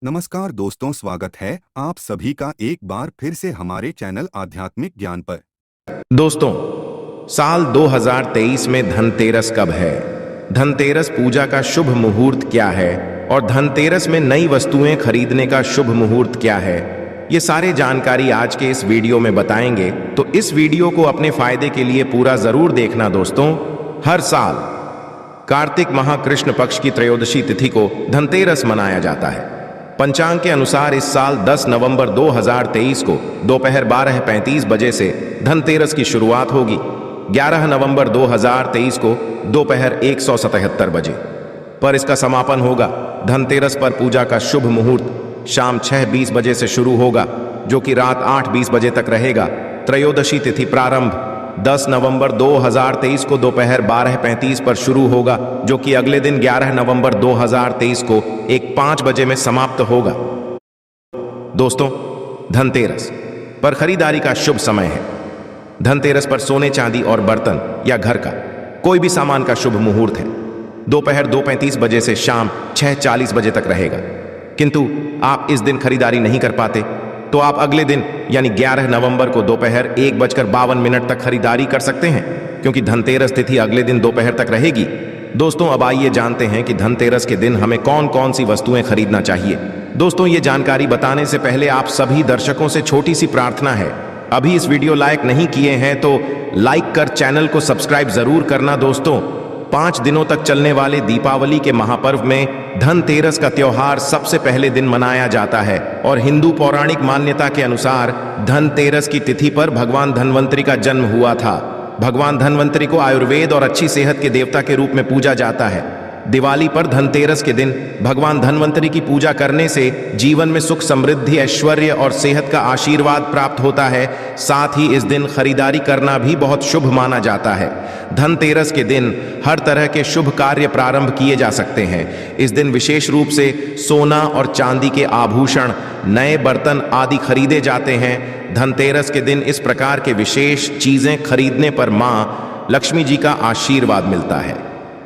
नमस्कार दोस्तों, स्वागत है आप सभी का एक बार फिर से हमारे चैनल आध्यात्मिक ज्ञान पर। दोस्तों, साल 2023 में धनतेरस कब है? धनतेरस पूजा का शुभ मुहूर्त क्या है और धनतेरस में नई वस्तुएं खरीदने का शुभ मुहूर्त क्या है? ये सारे जानकारी आज के इस वीडियो में बताएंगे, तो इस वीडियो को अपने फायदे के लिए पूरा जरूर देखना दोस्तों। हर साल कार्तिक माह कृष्ण पक्ष की त्रयोदशी तिथि को धनतेरस मनाया जाता है। पंचांग के अनुसार इस साल 10 नवंबर 2023 को दोपहर 12:35 बजे से धनतेरस की शुरुआत होगी। 11 नवंबर 2023 को दोपहर 177 बजे पर इसका समापन होगा। धनतेरस पर पूजा का शुभ मुहूर्त शाम 6:20 बजे से शुरू होगा, जो कि रात 8:20 बजे तक रहेगा। त्रयोदशी तिथि प्रारंभ 10 नवंबर 2023 को दोपहर 12:35 पर शुरू होगा, जो कि अगले दिन 11 नवंबर 2023 को 1:05 बजे में समाप्त होगा। दोस्तों, धनतेरस पर खरीदारी का शुभ समय है। धनतेरस पर सोने, चांदी और बर्तन या घर का कोई भी सामान का शुभ मुहूर्त है। दोपहर 2:35 बजे से शाम 6:40 बजे तक रहेगा। किंतु आप इस दिन खरीदारी नहीं कर पाते तो आप अगले दिन यानी 11 नवंबर को दोपहर 1:52 तक खरीदारी कर सकते हैं, क्योंकि धनतेरस तिथि अगले दिन दोपहर तक रहेगी। दोस्तों, अब आइए जानते हैं कि धनतेरस के दिन हमें कौन कौन सी वस्तुएं खरीदना चाहिए। दोस्तों, ये जानकारी बताने से पहले आप सभी दर्शकों से छोटी सी प्रार्थना है। अभी इस वीडियो लाइक नहीं किए हैं तो लाइक कर चैनल को सब्सक्राइब जरूर करना। दोस्तों, 5 दिनों तक चलने वाले दीपावली के महापर्व में धनतेरस का त्योहार सबसे पहले दिन मनाया जाता है और हिंदू पौराणिक मान्यता के अनुसार धनतेरस की तिथि पर भगवान धन्वंतरि का जन्म हुआ था। भगवान धन्वंतरि को आयुर्वेद और अच्छी सेहत के देवता के रूप में पूजा जाता है। दिवाली पर धनतेरस के दिन भगवान धन्वंतरि की पूजा करने से जीवन में सुख, समृद्धि, ऐश्वर्य और सेहत का आशीर्वाद प्राप्त होता है। साथ ही इस दिन खरीदारी करना भी बहुत शुभ माना जाता है। धनतेरस के दिन हर तरह के शुभ कार्य प्रारंभ किए जा सकते हैं। इस दिन विशेष रूप से सोना और चांदी के आभूषण, नए बर्तन आदि खरीदे जाते हैं। धनतेरस के दिन इस प्रकार के विशेष चीजें खरीदने पर माँ लक्ष्मी जी का आशीर्वाद मिलता है।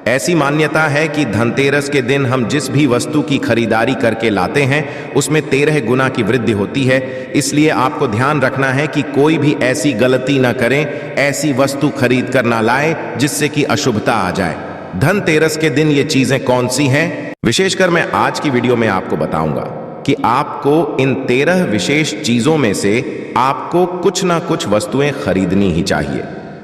ऐसी मान्यता है कि धनतेरस के दिन हम जिस भी वस्तु की खरीदारी करके लाते हैं उसमें 13 गुना की वृद्धि होती है। इसलिए आपको ध्यान रखना है कि कोई भी ऐसी गलती ना करें, ऐसी वस्तु खरीद कर ना लाए जिससे कि अशुभता आ जाए। धनतेरस के दिन ये चीजें कौन सी हैं, विशेषकर मैं आज की वीडियो में आपको बताऊंगा कि आपको इन 13 विशेष चीजों में से आपको कुछ ना कुछ वस्तुएं खरीदनी ही चाहिए।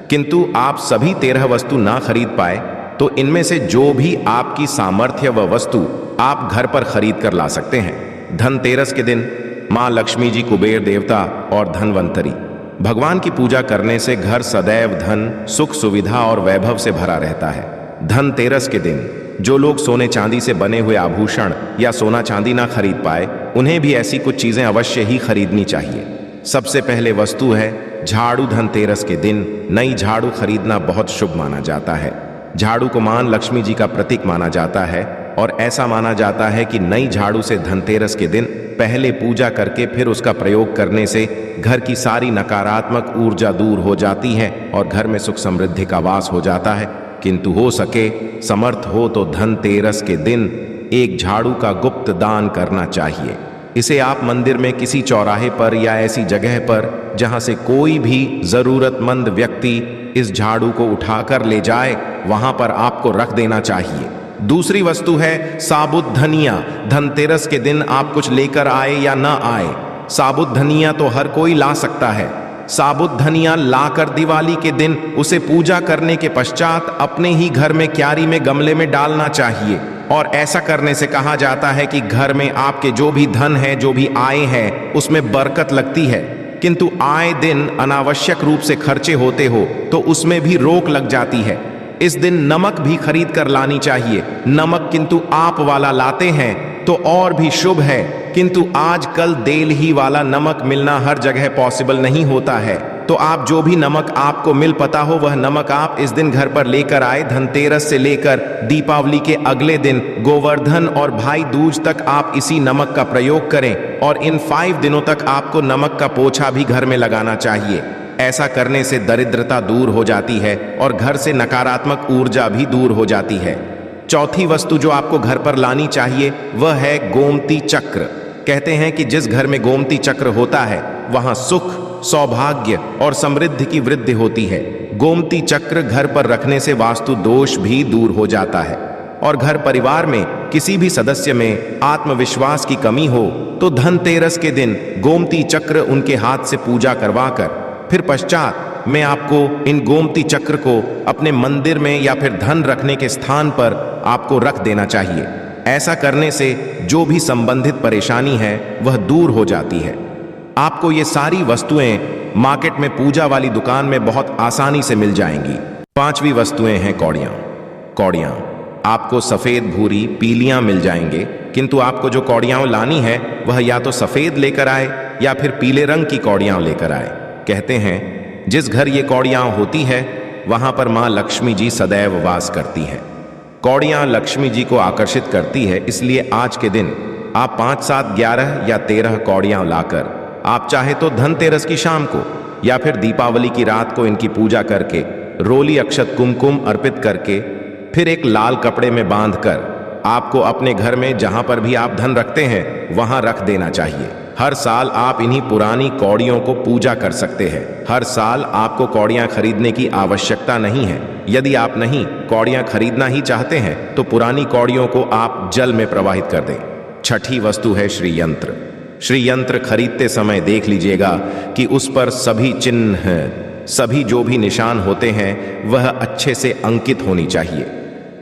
किंतु आप सभी 13 वस्तु ना खरीद पाए तो इनमें से जो भी आपकी सामर्थ्य व वस्तु आप घर पर खरीद कर ला सकते हैं। धनतेरस के दिन मां लक्ष्मी जी, कुबेर देवता और धन्वंतरि भगवान की पूजा करने से घर सदैव धन, सुख, सुविधा और वैभव से भरा रहता है। धनतेरस के दिन जो लोग सोने चांदी से बने हुए आभूषण या सोना चांदी ना खरीद पाए, उन्हें भी ऐसी कुछ चीजें अवश्य ही खरीदनी चाहिए। सबसे पहले वस्तु है झाड़ू। धनतेरस के दिन नई झाड़ू खरीदना बहुत शुभ माना जाता है। झाड़ू को मां लक्ष्मी जी का प्रतीक माना जाता है और ऐसा माना जाता है कि नई झाड़ू से धनतेरस के दिन पहले पूजा करके फिर उसका प्रयोग करने से घर की सारी नकारात्मक ऊर्जा दूर हो जाती है और घर में सुख समृद्धि का वास हो जाता है। किंतु हो सके, समर्थ हो तो धनतेरस के दिन एक झाड़ू का गुप्त दान करना चाहिए। इसे आप मंदिर में किसी चौराहे पर या ऐसी जगह पर जहां से कोई भी जरूरतमंद व्यक्ति इस झाड़ू को उठाकर ले जाए, वहां पर आपको रख देना चाहिए। दूसरी वस्तु है साबुत धनिया। धनतेरस के दिन आप कुछ लेकर आए या ना आए, साबुत धनिया तो हर कोई ला सकता है। साबुत धनिया लाकर दिवाली के दिन उसे पूजा करने के पश्चात अपने ही घर में क्यारी में, गमले में डालना चाहिए। और ऐसा करने से कहा जाता है कि घर में आपके जो भी धन है, जो भी आय है, उसमें बरकत लगती है। किंतु आए दिन अनावश्यक रूप से खर्चे होते हो तो उसमें भी रोक लग जाती है। इस दिन नमक भी खरीद कर लानी चाहिए। नमक किंतु आप वाला लाते हैं तो और भी शुभ है, किंतु आजकल देल ही वाला नमक मिलना हर जगह पॉसिबल नहीं होता है। तो आप जो भी नमक आपको मिल पता हो वह नमक आप इस दिन घर पर लेकर आए। धनतेरस से लेकर दीपावली के अगले दिन गोवर्धन और भाई दूज तक आप इसी नमक का प्रयोग करें और इन 5 दिनों तक आपको नमक का पोछा भी घर में लगाना चाहिए। ऐसा करने से दरिद्रता दूर हो जाती है और घर से नकारात्मक ऊर्जा भी दूर हो जाती है। चौथी वस्तु जो आपको घर पर लानी चाहिए वह है गोमती चक्र। कहते हैं कि जिस घर में गोमती चक्र होता है वहां सुख, सौभाग्य और समृद्धि की वृद्धि होती है। गोमती चक्र घर पर रखने से वास्तु दोष भी दूर हो जाता है और घर परिवार में किसी भी सदस्य में आत्मविश्वास की कमी हो तो धनतेरस के दिन गोमती चक्र उनके हाथ से पूजा करवाकर फिर पश्चात में आपको इन गोमती चक्र को अपने मंदिर में या फिर धन रखने के स्थान पर आपको रख देना चाहिए। ऐसा करने से जो भी संबंधित परेशानी है वह दूर हो जाती है। आपको ये सारी वस्तुएं मार्केट में पूजा वाली दुकान में बहुत आसानी से मिल जाएंगी। पांचवी वस्तुएं हैं कौड़ियां। कौड़ियां आपको सफेद, भूरी, पीलियां मिल जाएंगे, किंतु आपको जो कौड़ियां लानी है वह या तो सफेद लेकर आए या फिर पीले रंग की कौड़ियां लेकर आए। कहते हैं जिस घर ये कौड़ियां होती है वहां पर मां लक्ष्मी जी सदैव वास करती है। कौड़ियां लक्ष्मी जी को आकर्षित करती है, इसलिए आज के दिन आप 5, 7, 11 या 13 कौड़ियां लाकर आप चाहे तो धनतेरस की शाम को या फिर दीपावली की रात को इनकी पूजा करके रोली, अक्षत, कुमकुम अर्पित करके फिर एक लाल कपड़े में बांधकर आपको अपने घर में जहां पर भी आप धन रखते हैं वहां रख देना चाहिए। हर साल आप इन्हीं पुरानी कौड़ियों को पूजा कर सकते हैं। हर साल आपको कौड़ियां खरीदने की आवश्यकता नहीं है। यदि आप नहीं कौड़ियां खरीदना ही चाहते हैं तो पुरानी कौड़ियों को आप जल में प्रवाहित कर दें। छठी वस्तु है श्री यंत्र। श्री यंत्र खरीदते समय देख लीजिएगा कि उस पर सभी चिन्ह, सभी जो भी निशान होते हैं वह अच्छे से अंकित होनी चाहिए।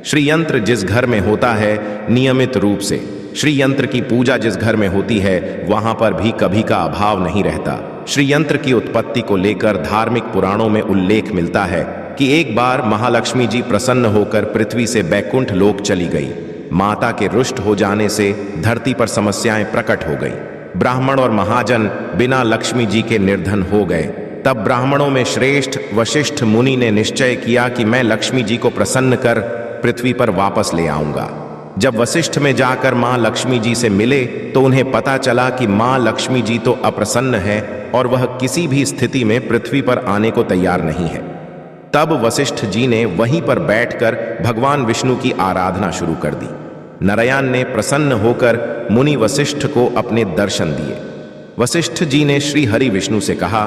श्री यंत्र जिस घर में होता है नियमित रूप से श्री यंत्र की पूजा जिस घर में होती है वहां पर भी कभी का अभाव नहीं रहता। श्री यंत्र की उत्पत्ति को लेकर धार्मिक पुराणों में उल्लेख मिलता है कि एक बार महालक्ष्मी जी प्रसन्न होकर पृथ्वी से बैकुंठ लोक चली गई। माता के रुष्ट हो जाने से धरती पर समस्याएं प्रकट हो गई। ब्राह्मण और महाजन बिना लक्ष्मी जी के निर्धन हो गए। तब ब्राह्मणों में श्रेष्ठ वशिष्ठ मुनि ने निश्चय किया कि मैं लक्ष्मी जी को प्रसन्न कर पृथ्वी पर वापस ले आऊंगा। जब वशिष्ठ में जाकर मां लक्ष्मी जी से मिले तो उन्हें पता चला कि मां लक्ष्मी जी तो अप्रसन्न है और वह किसी भी स्थिति में पृथ्वी पर आने को तैयार नहीं है। तब वशिष्ठ जी ने वहीं पर बैठकर भगवान विष्णु की आराधना शुरू कर दी। नारायण ने प्रसन्न होकर मुनि वशिष्ठ को अपने दर्शन दिए। वशिष्ठ जी ने श्री हरि विष्णु से कहा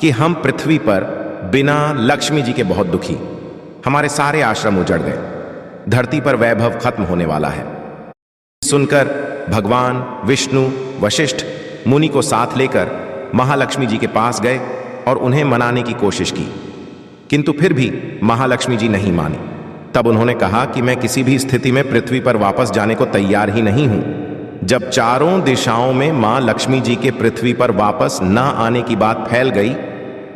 कि हम पृथ्वी पर बिना लक्ष्मी जी के बहुत दुखी, हमारे सारे आश्रम उजड़ गए, धरती पर वैभव खत्म होने वाला है। सुनकर भगवान विष्णु वशिष्ठ मुनि को साथ लेकर महालक्ष्मी जी के पास गए और उन्हें मनाने की कोशिश की, किंतु फिर भी महालक्ष्मी जी नहीं मानी। तब उन्होंने कहा कि मैं किसी भी स्थिति में पृथ्वी पर वापस जाने को तैयार ही नहीं हूं। जब चारों दिशाओं में मां लक्ष्मी जी के पृथ्वी पर वापस न आने की बात फैल गई,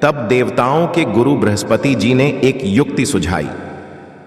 तब देवताओं के गुरु बृहस्पति जी ने एक युक्ति सुझाई।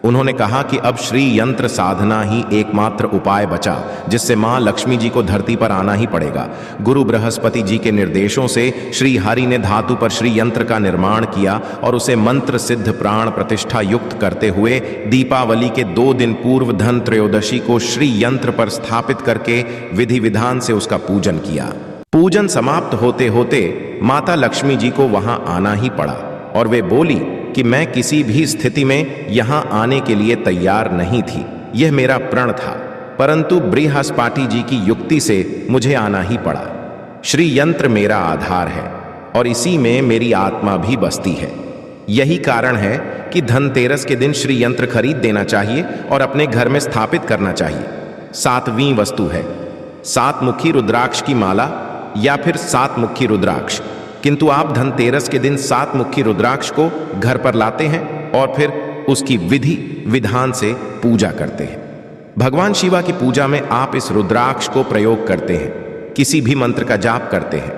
उन्होंने कहा कि अब श्री यंत्र साधना ही एकमात्र उपाय बचा जिससे मां लक्ष्मी जी को धरती पर आना ही पड़ेगा। गुरु बृहस्पति जी के निर्देशों से श्री हरि ने धातु पर श्री यंत्र का निर्माण किया और उसे मंत्र सिद्ध प्राण प्रतिष्ठा युक्त करते हुए दीपावली के 2 दिन पूर्व धन त्रयोदशी को श्री यंत्र पर स्थापित करके विधि विधान से उसका पूजन किया। पूजन समाप्त होते होते माता लक्ष्मी जी को वहां आना ही पड़ा और वे बोली कि मैं किसी भी स्थिति में यहां आने के लिए तैयार नहीं थी, यह मेरा प्रण था, परंतु बृहस्पति जी की युक्ति से मुझे आना ही पड़ा। श्री यंत्र मेरा आधार है और इसी में मेरी आत्मा भी बसती है। यही कारण है कि धनतेरस के दिन श्री यंत्र खरीद देना चाहिए और अपने घर में स्थापित करना चाहिए। 7वीं वस्तु है 7 मुखी रुद्राक्ष की माला या फिर 7 मुखी रुद्राक्ष। किंतु आप धनतेरस के दिन 7 मुखी रुद्राक्ष को घर पर लाते हैं और फिर उसकी विधि विधान से पूजा करते हैं। भगवान शिवा की पूजा में आप इस रुद्राक्ष को प्रयोग करते हैं, किसी भी मंत्र का जाप करते हैं,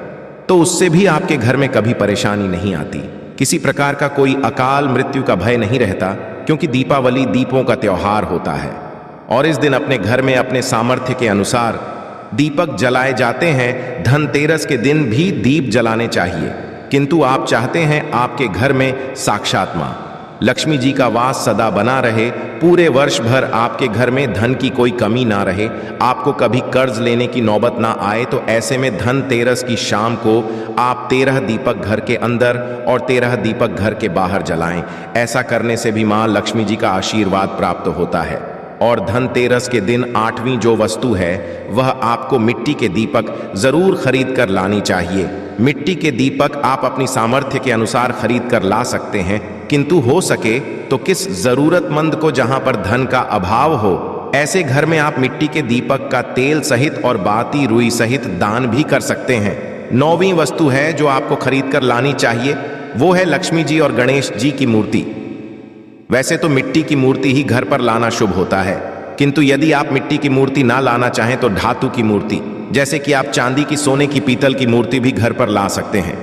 तो उससे भी आपके घर में कभी परेशानी नहीं आती। किसी प्रकार का कोई अकाल मृत्यु का भय नहीं रहता, क्योंकि दीपावली दीपों का त्योहार होता है और इस दिन अपने घर में अपने सामर्थ्य के अनुसार दीपक जलाए जाते हैं। धनतेरस के दिन भी दीप जलाने चाहिए, किंतु आप चाहते हैं आपके घर में साक्षात मां लक्ष्मी जी का वास सदा बना रहे, पूरे वर्ष भर आपके घर में धन की कोई कमी ना रहे, आपको कभी कर्ज लेने की नौबत ना आए, तो ऐसे में धनतेरस की शाम को आप 13 दीपक घर के अंदर और 13 दीपक घर के बाहर जलाएं। ऐसा करने से भी मां लक्ष्मी जी का आशीर्वाद प्राप्त होता है। और धनतेरस के दिन 8वीं जो वस्तु है वह आपको मिट्टी के दीपक जरूर खरीद कर लानी चाहिए। मिट्टी के दीपक आप अपनी सामर्थ्य के अनुसार खरीद कर ला सकते हैं, किंतु हो सके तो किस जरूरतमंद को जहां पर धन का अभाव हो ऐसे घर में आप मिट्टी के दीपक का तेल सहित और बाती रुई सहित दान भी कर सकते हैं। 9वीं वस्तु है जो आपको खरीद कर लानी चाहिए, वो है लक्ष्मी जी और गणेश जी की मूर्ति। वैसे तो मिट्टी की मूर्ति ही घर पर लाना शुभ होता है, किंतु यदि आप मिट्टी की मूर्ति ना लाना चाहें तो धातु की मूर्ति, जैसे कि आप चांदी की, सोने की, पीतल की मूर्ति भी घर पर ला सकते हैं।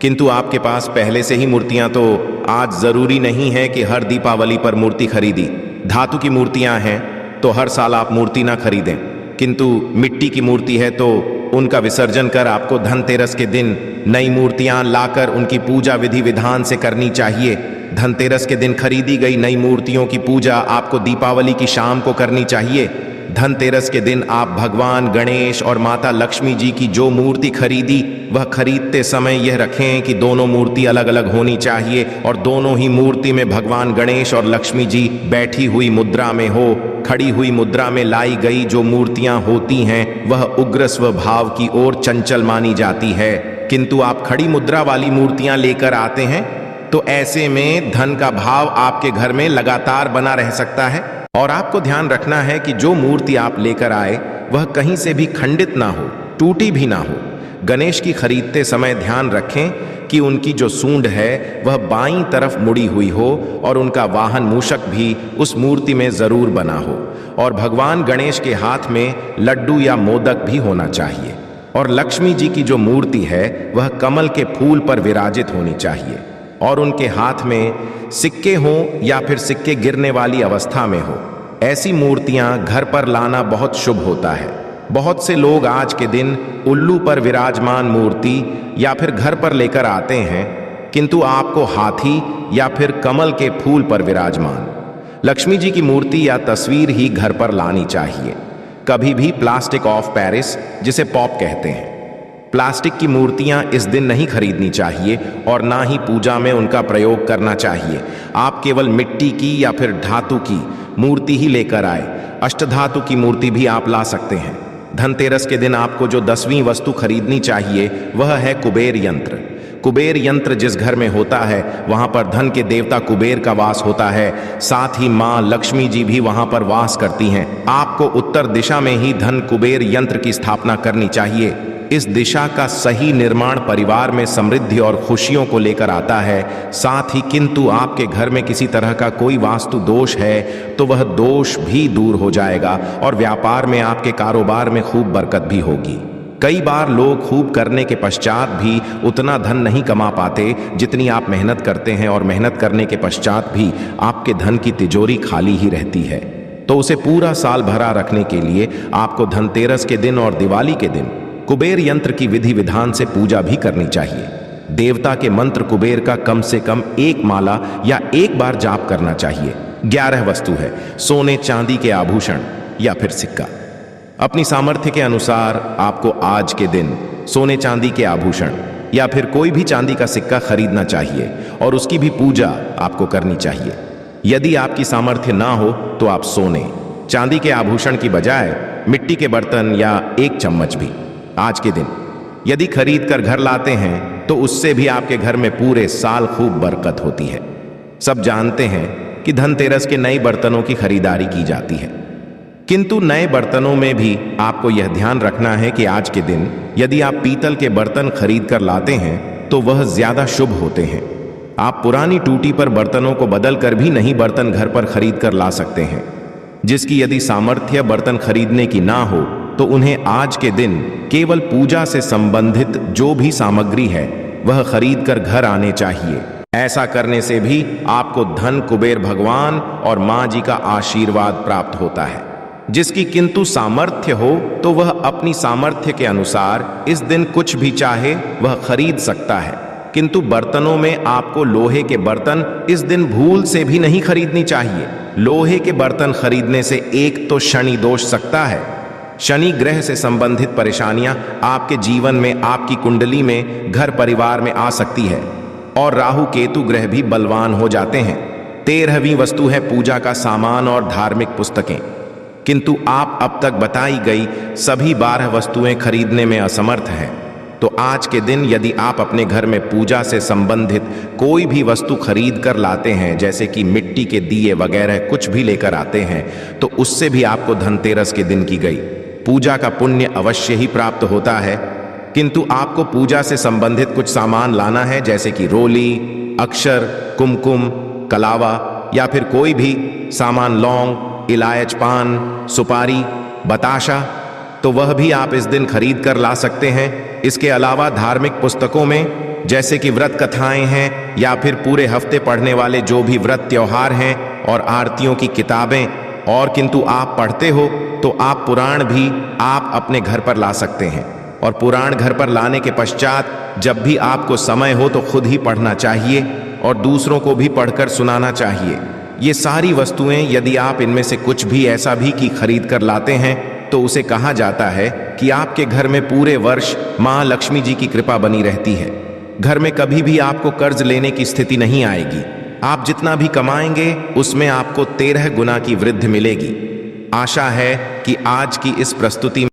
किंतु आपके पास पहले से ही मूर्तियां तो आज जरूरी नहीं है कि हर दीपावली पर मूर्ति खरीदी। धातु की मूर्तियां हैं तो हर साल आप मूर्ति ना खरीदें, किंतु मिट्टी की मूर्ति है तो उनका विसर्जन कर आपको धनतेरस के दिन नई मूर्तियां लाकर उनकी पूजा विधि विधान से करनी चाहिए। धनतेरस के दिन खरीदी गई नई मूर्तियों की पूजा आपको दीपावली की शाम को करनी चाहिए। धनतेरस के दिन आप भगवान गणेश और माता लक्ष्मी जी की जो मूर्ति खरीदी वह खरीदते समय यह रखें कि दोनों मूर्ति अलग अलग होनी चाहिए और दोनों ही मूर्ति में भगवान गणेश और लक्ष्मी जी बैठी हुई मुद्रा में हो। खड़ी हुई मुद्रा में लाई गई जो मूर्तियां होती हैं वह उग्र स्वभाव की ओर चंचल मानी जाती है, किंतु आप खड़ी मुद्रा वाली मूर्तियां लेकर आते हैं तो ऐसे में धन का भाव आपके घर में लगातार बना रह सकता है। और आपको ध्यान रखना है कि जो मूर्ति आप लेकर आए वह कहीं से भी खंडित ना हो, टूटी भी ना हो। गणेश की खरीदते समय ध्यान रखें कि उनकी जो सूंड है वह बाईं तरफ मुड़ी हुई हो और उनका वाहन मूषक भी उस मूर्ति में जरूर बना हो। और भगवान गणेश के हाथ में लड्डू या मोदक भी होना चाहिए। और लक्ष्मी जी की जो मूर्ति है वह कमल के फूल पर विराजित होनी चाहिए और उनके हाथ में सिक्के हों या फिर सिक्के गिरने वाली अवस्था में हो। ऐसी मूर्तियां घर पर लाना बहुत शुभ होता है। बहुत से लोग आज के दिन उल्लू पर विराजमान मूर्ति या फिर घर पर लेकर आते हैं, किंतु आपको हाथी या फिर कमल के फूल पर विराजमान लक्ष्मी जी की मूर्ति या तस्वीर ही घर पर लानी चाहिए। कभी भी प्लास्टिक ऑफ पेरिस, जिसे पॉप कहते हैं, प्लास्टिक की मूर्तियां इस दिन नहीं खरीदनी चाहिए और ना ही पूजा में उनका प्रयोग करना चाहिए। आप केवल मिट्टी की या फिर धातु की मूर्ति ही लेकर आए। अष्टधातु की मूर्ति भी आप ला सकते हैं। धनतेरस के दिन आपको जो 10वीं वस्तु खरीदनी चाहिए वह है कुबेर यंत्र। कुबेर यंत्र जिस घर में होता है वहां पर धन के देवता कुबेर का वास होता है, साथ ही मां लक्ष्मी जी भी वहां पर वास करती हैं। आपको उत्तर दिशा में ही धन कुबेर यंत्र की स्थापना करनी चाहिए। इस दिशा का सही निर्माण परिवार में समृद्धि और खुशियों को लेकर आता है। साथ ही किंतु आपके घर में किसी तरह का कोई वास्तु दोष है तो वह दोष भी दूर हो जाएगा और व्यापार में, आपके कारोबार में खूब बरकत भी होगी। कई बार लोग खूब करने के पश्चात भी उतना धन नहीं कमा पाते जितनी आप मेहनत करते हैं, और मेहनत करने के पश्चात भी आपके धन की तिजोरी खाली ही रहती है। तो उसे पूरा साल भरा रखने के लिए आपको धनतेरस के दिन और दिवाली के दिन कुबेर यंत्र की विधि विधान से पूजा भी करनी चाहिए। देवता के मंत्र कुबेर का कम से कम 1 माला या 1 बार जाप करना चाहिए। 11 वस्तु है सोने चांदी के आभूषण या फिर सिक्का। अपनी सामर्थ्य के अनुसार आपको आज के दिन सोने चांदी के आभूषण या फिर कोई भी चांदी का सिक्का खरीदना चाहिए और उसकी भी पूजा आपको करनी चाहिए। यदि आपकी सामर्थ्य ना हो तो आप सोने चांदी के आभूषण की बजाय मिट्टी के बर्तन या 1 चम्मच भी आज के दिन यदि खरीद कर घर लाते हैं तो उससे भी आपके घर में पूरे साल खूब बरकत होती है। सब जानते हैं कि धनतेरस के नए बर्तनों की खरीदारी की जाती है, किंतु नए बर्तनों में भी आपको यह ध्यान रखना है कि आज के दिन यदि आप पीतल के बर्तन खरीद कर लाते हैं तो वह ज्यादा शुभ होते हैं। आप पुरानी टूटी पर बर्तनों को बदल कर भी नई बर्तन घर पर खरीद कर ला सकते हैं। जिसकी यदि सामर्थ्य बर्तन खरीदने की ना हो तो उन्हें आज के दिन केवल पूजा से संबंधित जो भी सामग्री है वह खरीद कर घर आने चाहिए। ऐसा करने से भी आपको धन कुबेर भगवान और मां जी का आशीर्वाद प्राप्त होता है। जिसकी किंतु सामर्थ्य हो तो वह अपनी सामर्थ्य के अनुसार इस दिन कुछ भी चाहे वह खरीद सकता है, किंतु बर्तनों में आपको लोहे के बर्तन इस दिन भूल से भी नहीं खरीदनी चाहिए। लोहे के बर्तन खरीदने से एक तो शनि दोष सकता है, शनि ग्रह से संबंधित परेशानियां आपके जीवन में, आपकी कुंडली में, घर परिवार में आ सकती है, और राहु केतु ग्रह भी बलवान हो जाते हैं। 13वीं वस्तु है पूजा का सामान और धार्मिक पुस्तकें। किंतु आप अब तक बताई गई सभी 12 वस्तुएं खरीदने में असमर्थ हैं। तो आज के दिन यदि आप अपने घर में पूजा से संबंधित कोई भी वस्तु खरीद कर लाते हैं, जैसे कि मिट्टी के दिए वगैरह कुछ भी लेकर आते हैं, तो उससे भी आपको धनतेरस के दिन की गई पूजा का पुण्य अवश्य ही प्राप्त होता है। किंतु आपको पूजा से संबंधित कुछ सामान लाना है, जैसे कि रोली, अक्षर, कुमकुम, कलावा या फिर कोई भी सामान, लौंग, इलायच, पान, सुपारी, बताशा, तो वह भी आप इस दिन खरीद कर ला सकते हैं। इसके अलावा धार्मिक पुस्तकों में जैसे कि व्रत कथाएं हैं या फिर पूरे हफ्ते पढ़ने वाले जो भी व्रत त्योहार हैं और आरतियों की किताबें, और किंतु आप पढ़ते हो तो आप पुराण भी आप अपने घर पर ला सकते हैं। और पुराण घर पर लाने के पश्चात जब भी आपको समय हो तो खुद ही पढ़ना चाहिए और दूसरों को भी पढ़कर सुनाना चाहिए। ये सारी वस्तुएं यदि आप इनमें से कुछ भी ऐसा भी की खरीद कर लाते हैं तो उसे कहा जाता है कि आपके घर में पूरे वर्ष मां लक्ष्मी जी की कृपा बनी रहती है। घर में कभी भी आपको कर्ज लेने की स्थिति नहीं आएगी। आप जितना भी कमाएंगे उसमें आपको 13 गुना की वृद्धि मिलेगी। आशा है कि आज की इस प्रस्तुति